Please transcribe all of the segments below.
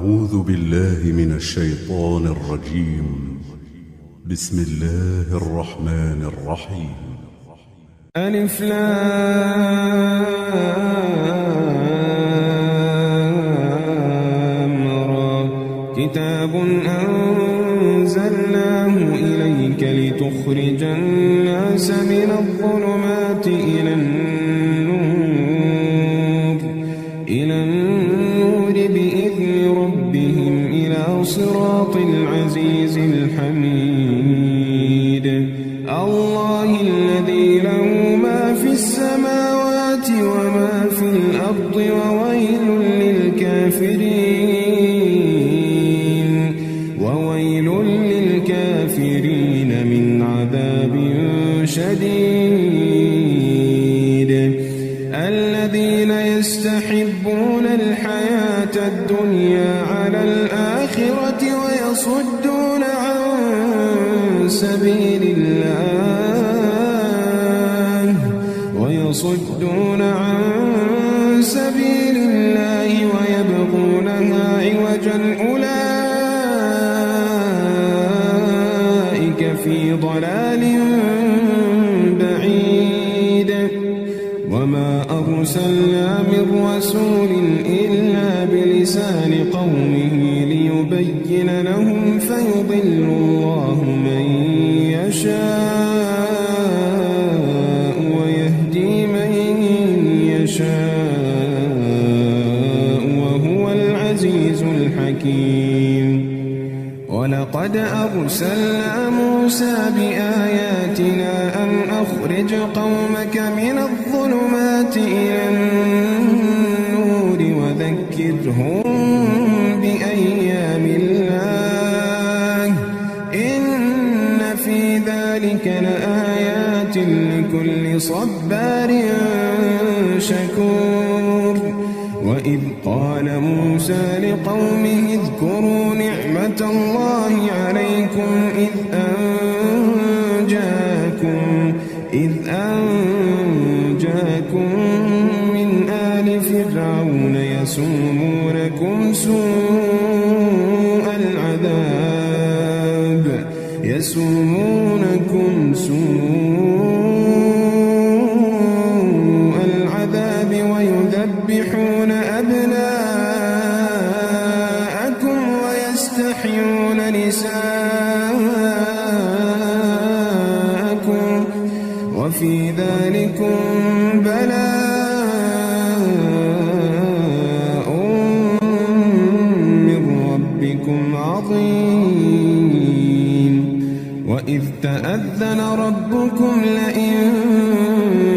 أعوذ بالله من الشيطان الرجيم. بسم الله الرحمن الرحيم. ألف لام را. كتاب أنزلناه إليك لتخرج الناس من الظلمات إلى النور بإذن ربهم إلى صراط العزيز الحميد. الله الذي له ما في السماوات وما في الأرض وويل للكافرين من عذاب شديد. الذين يستحبون الحياة الدنيا على الآخرة ويصدون عن سبيل الله ويبغونها عوجا أولئك في ضلال بعيد. وما أرسلنا من رسول إلا بلسان قومه ليبين لهم فيضل الله من يشاء ويهدي من يشاء وهو العزيز الحكيم. ولقد أرسلنا موسى بآياتنا أن أخرج قومك من الظلمات إلى النور وذكرهم بأيام الله إن في ذلك لآيات لكل صبار شكور. وإذ قال موسى لقومه اذكروا نعمة الله عليكم إذ أنجاكم من آل فرعون يسومونكم سوء العذاب ويذبحون أبناءكم ويستحيون نساءكم وفي ذلكم بلاء من ربكم عظيم. وإذ تأذن ربكم لئن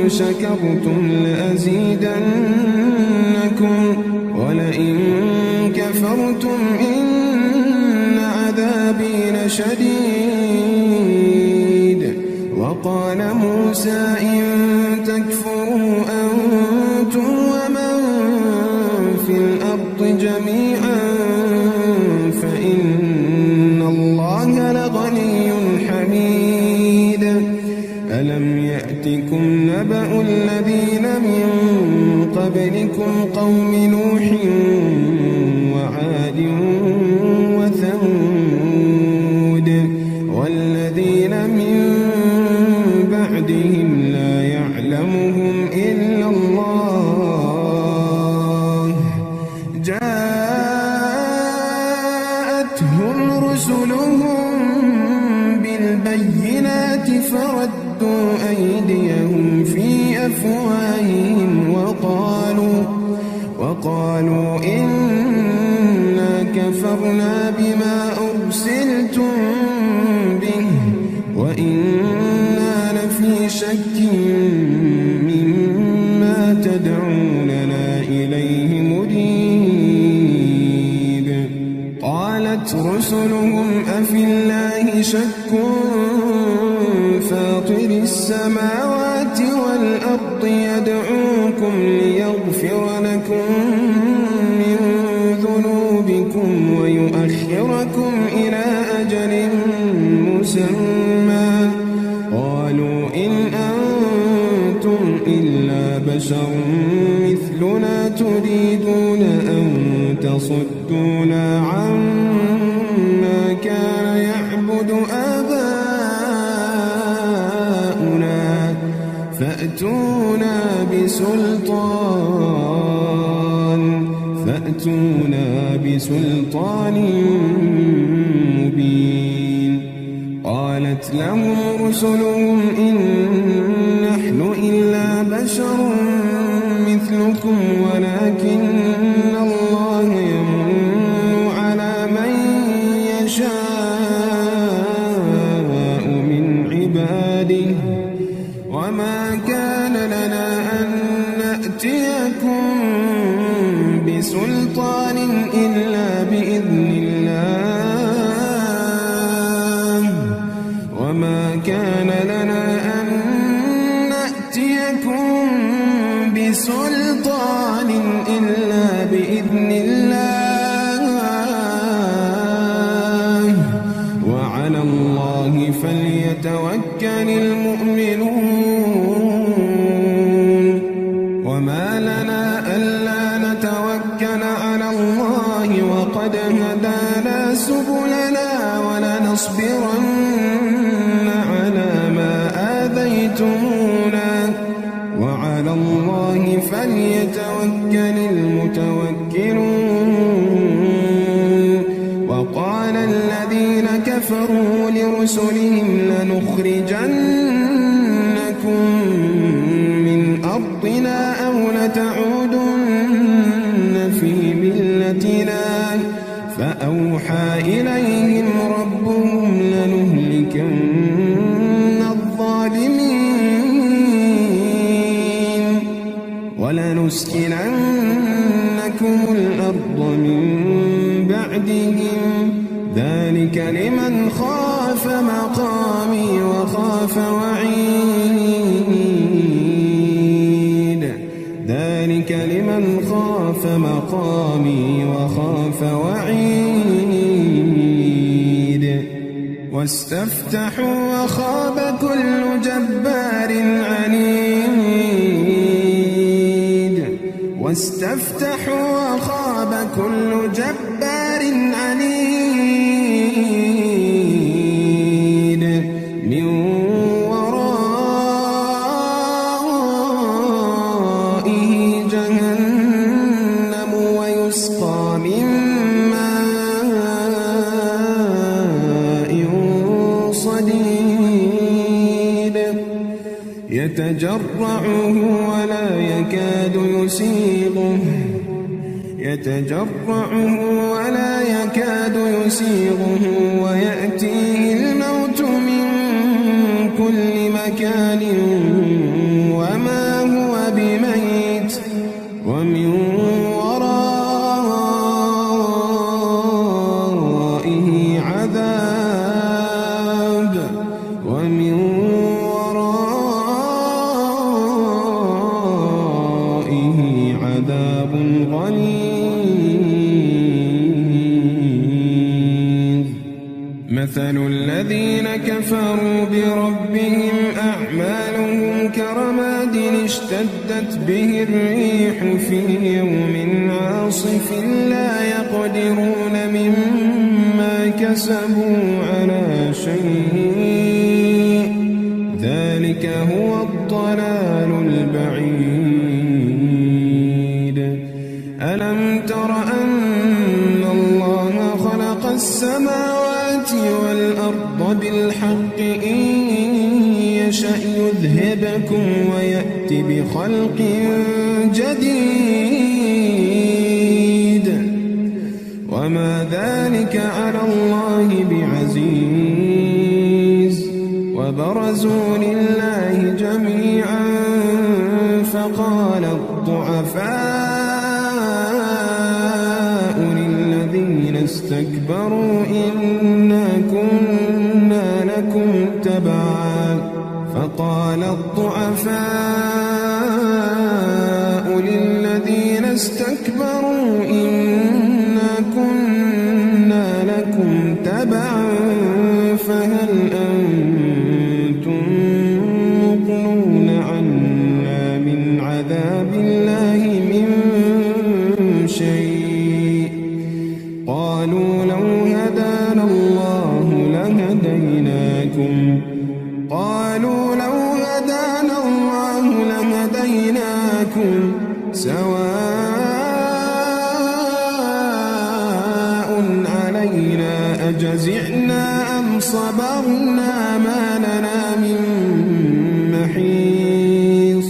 شكرتم لأزيدنكم ولئن كفرتم إن عذابي لشديد. وقال موسى إن تكفروا أنتم ومن في الأرض جميعا فإن الله لغني حميد. ألم يأتكم نبأ الذين من قبلكم قوم نوح وعاد وثمود والذين من بعدهم لا يعلمهم إلا الله جاءتهم رسلهم بالبينات فردوا أيديهم في أفواههم وقالوا إنا كفرنا بما أرسلتم به وإنا لفي شك مما تدعوننا إليه مريب. قالت رسلهم أفي الله شك فاطر السماوات والأرض يدعوكم ليغفر لكم من ذنوبكم ويؤخركم إلى أجل مسمى. قالوا إن أنتم إلا بشر مثلنا تريدون أن تصدوا ليصدونا عما كان يعبد آباؤنا فأتونا بسلطان مبين. قالت لهم رسلهم إن نحن إلا بشر مثلكم ولكن الله يمن على من يشاء من عباده وما كان لنا أن نأتيكم بسلطان إلا بإذن الله وما كان لنا أن نأتيكم بسلطان إلا بإذن الله وعلى الله فليتوكل المؤمنون. وما لنا ألا نتوكل على الله وقد هدانا سبلنا ولنصبرن على ما آذيتمونا وعلى الله فليتوكل المتوكلون. وقال الذين كفروا لرسلهم لنخرجنكم من أرضنا أو لتعودن في ملتنا فأوحى إليهم ربهم لنهلكن الظالمين ولنسكننكم الأرض من بعدهم ذلك لمن خاف مقامي وخاف وعيد. ذلك لمن خاف مقامي وخاف وعيد. واستفتحوا وخاب كل جبار عنيد. واستفتحوا وخاب كل جبار عنيد من ورائه جهنم ويسقى من ماء صديد يتجرعه ولا يكاد يسيغه ويأتيه الموت من كل مكان وما هو بميت ومن ورائه عذاب غليظ. مثل الذين كفروا بربهم أعمالهم كرماد اشتدت به الريح في يوم عاصف لا يقدرون مما كسبوا على شيء ذلك هو الضلال البعيد. ألم تر أن الله خلق السماوات والأرض بالحق إن يشأ يذهبكم ويأت بخلق جديد وما ذلك على الله بعزيز. وبرزوا لله جميعا فقال الضعفاء للذين استكبروا إنا كنا لكم تبعا فهل أنتم مغنون عنا من عذاب الله من شيء قالوا لو هدانا الله لهديناكم سواء علينا أجزعنا أم صبرنا ما لنا من محيص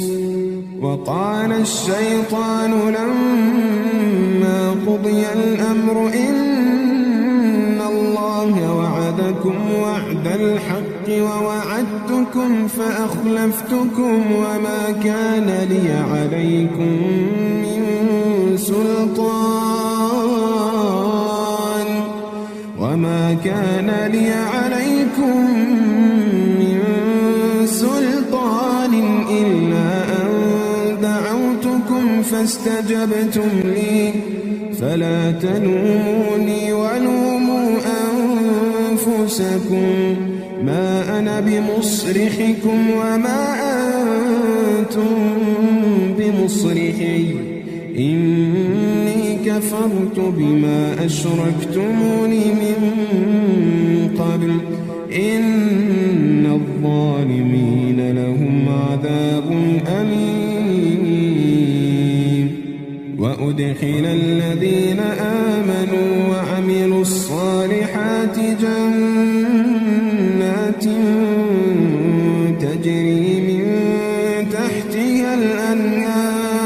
وقال الشيطان لما قضي الأمر إن الله وعدكم وعد الحق ووعدتكم فأخلفتكم وما كان لي عليكم من سلطان إلا أن دعوتكم فاستجبتم لي فلا تلوموني ولوموا أنفسكم ما أنا بمصرخكم وما أنتم بمصرخي إني كفرت بما أشركتمون من قبل إن الظالمين لهم عذاب أليم وأدخل الذين آمنوا وعملوا الصالحات جنات تجري من تحتها الأنهار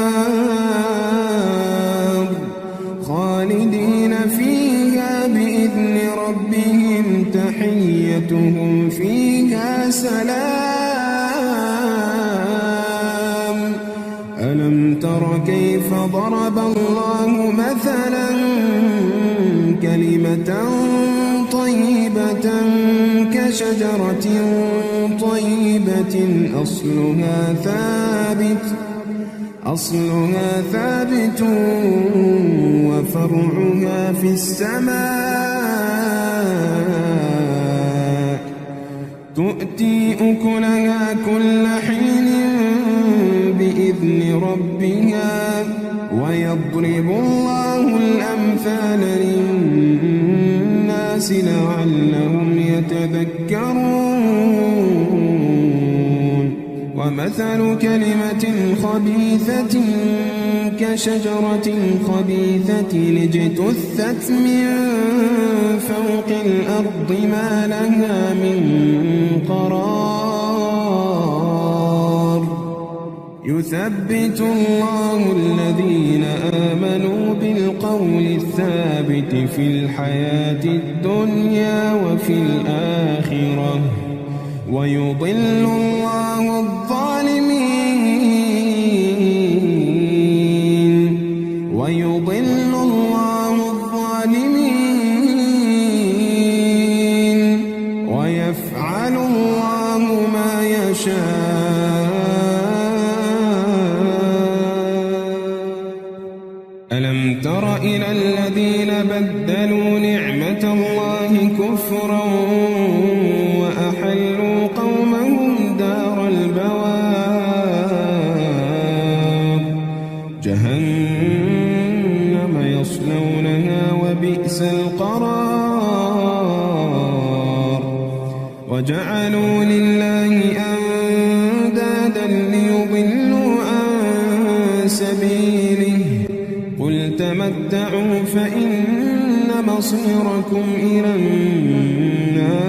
خالدين فيها بإذن ربهم تحيتهم فيها سلام ألم تر كيف ضرب الله مثلا كلمة طيبة كشجرة طيبة أصلها ثابت وفرعها في السماء تؤتي أكلها كل حين بإذن ربها ويضرب الله الأمثال للناس لعلهم يتذكرون ومثل كلمة خبيثة كشجرة خبيثة اجتثت من فوق الأرض ما لها من قرار يثبت الله الذين آمنوا بالقول الثابت في الحياة الدنيا وفي الآخرة ويضل الله الظالمين ويفعل الله ما يشاء ألم تر إلى الذين بدلوا نعمة الله كفرا وأحلوا قومهم دار البوار جهنم يصلونها وبئس القرار وجعلوا لله أندادا ليضلوا عن سبيله قل تمتعوا فإن مصيركم إلى النار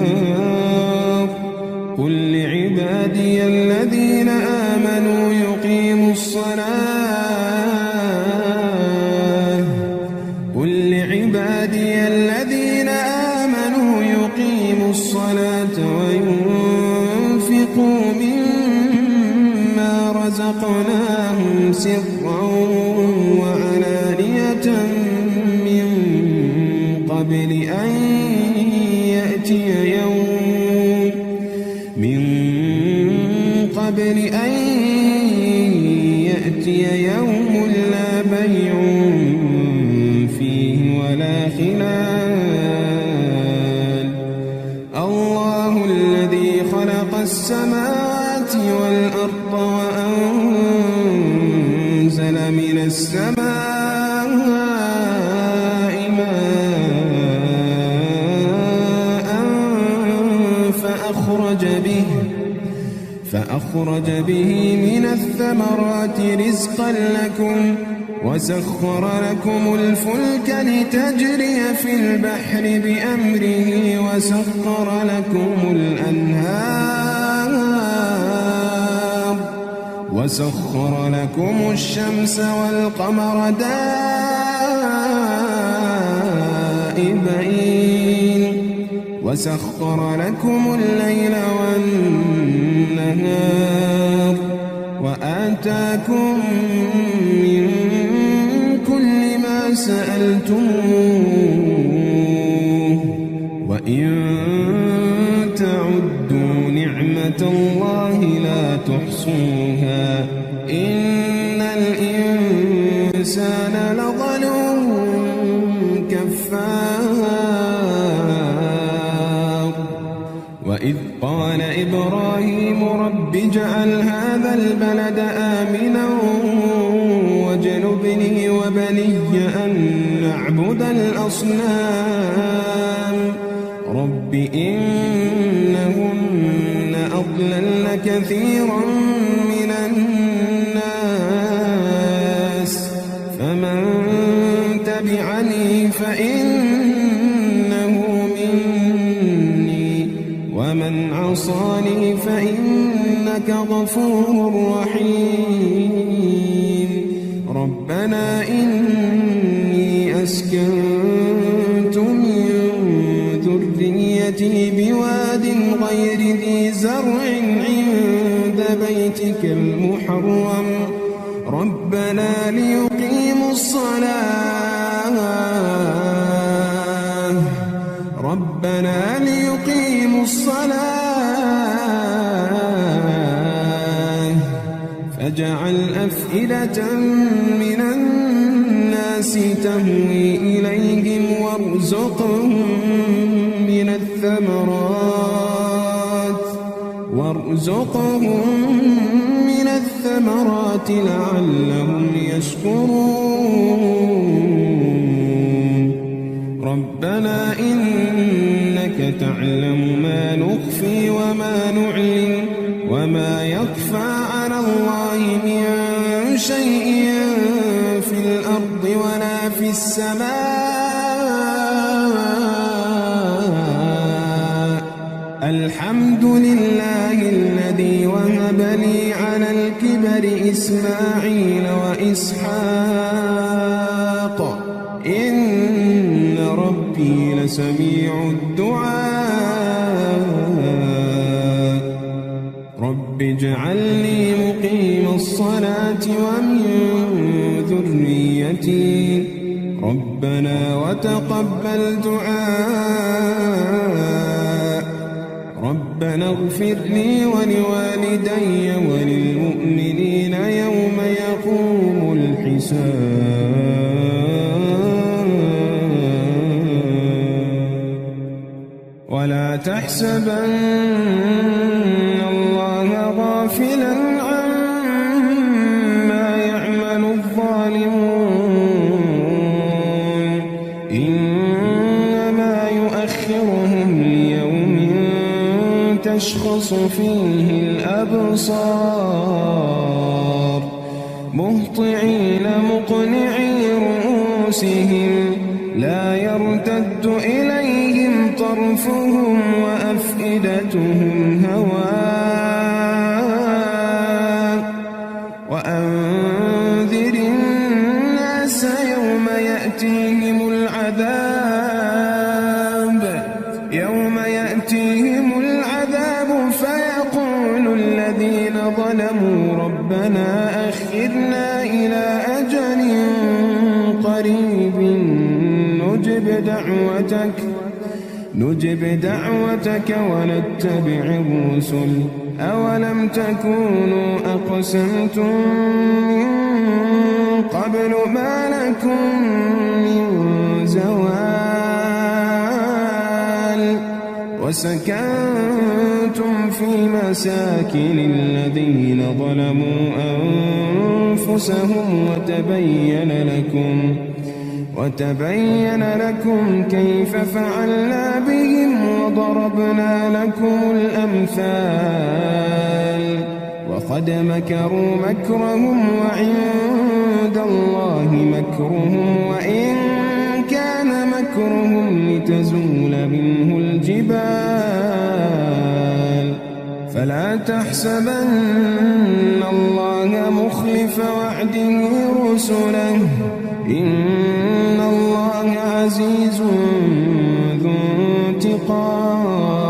قل لعبادي الذين آمنوا يقيموا الصلاة وينفقوا مما رزقناهم سرا وعلانية من قبل أن يأتي يوم لا بيع فيه ولا خلال الله الذي خلق السماوات والأرض وأنزل من السماء ماء فأخرج به من الثمرات رزقا لكم وسخر لكم الفلك لتجري في البحر بأمره وسخر لكم الأنهار وسخر لكم الشمس والقمر دائبين وسخر لكم الليل والنهار وآتاكم من كل ما سألتموه وإن تعدوا نعمة الله لا تحصوها إن الإنسان لظلوم كفار وإذ قال إبراهيم رب اجعل هذا البلد آمنا واجنبني وبني أن نعبد الأصنام رب إنهن أضللن كثيرا من الناس فمن تبعني فإنه مني ومن عصاني فإنك غفور رحيم ربنا إني أسكنت من ذريتي بواد غير ذي زرع عند بيتك المحرم ربنا ليقيموا الصلاة فاجعل أفئدة من الناس تهوي إليهم وارزقهم من الثمرات لعلهم يشكرون ربنا إنك تعلم ما نخفي وما نعلن وما يخفى على الله من شيء في الأرض ولا في السماء الحمد لله الذي وهب لي على الكبر إسماعيل وإسحاق إن ربي لسميع الدعاء رب اجعلني مقيم الصلاة ومن ذريتي ربنا وتقبل دعاء ربنا اغفر لي ولوالدي وللمؤمنين يوم يقوم الحساب ولا تحسبن الله غافلا عما يعمل الظالمون إنما يؤخرهم ليوم تشخص فيه الأبصار مهطعين مقنعي رؤوسهم لا يرتد إليهم طرفهم وأفئدتهم هواء وأنذر الناس يوم يأتيهم العذاب فيقول الذين ظلموا ربنا أخرنا إلى أجل قريب نجب دعوتك ونتبع الرسل أولم تكونوا أقسمتم من قبل ما لكم من زوال وسكنتم في مساكن الذين ظلموا أنفسهم وتبين لكم كيف فعلنا بهم وضربنا لكم الأمثال وقد مكروا مكرهم وعند الله مكرهم وإن كان مكرهم لتزول منه الجبال فلا تحسبن الله مخلف وعده رسله إن الله عزيز ذو انتقام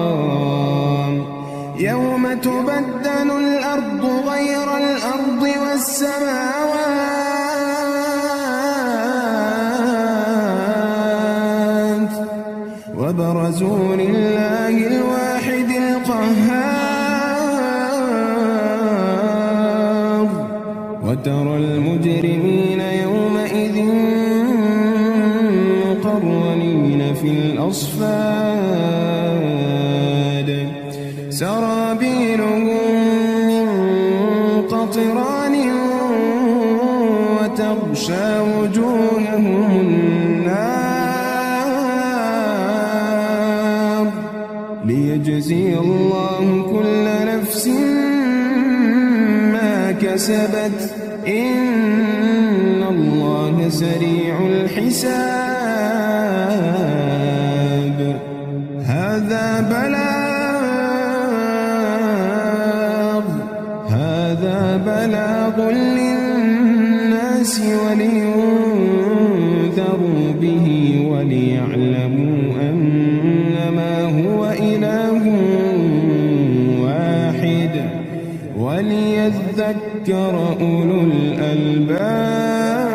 يوم تبدل الأرض غير الأرض والسماوات وبرزوا لله الواحد القهار وترى المجرمين يومئذ مقرنين في الأصفاد سرابيلهم من قطران وتغشى وجوههم النار ليجزي الله كل نفس ما كسبت إن الله سريع الحساب هذا بلاغ للناس ولينذروا به وليعلموا أنما هو إله واحد وليذكر أولو الألباب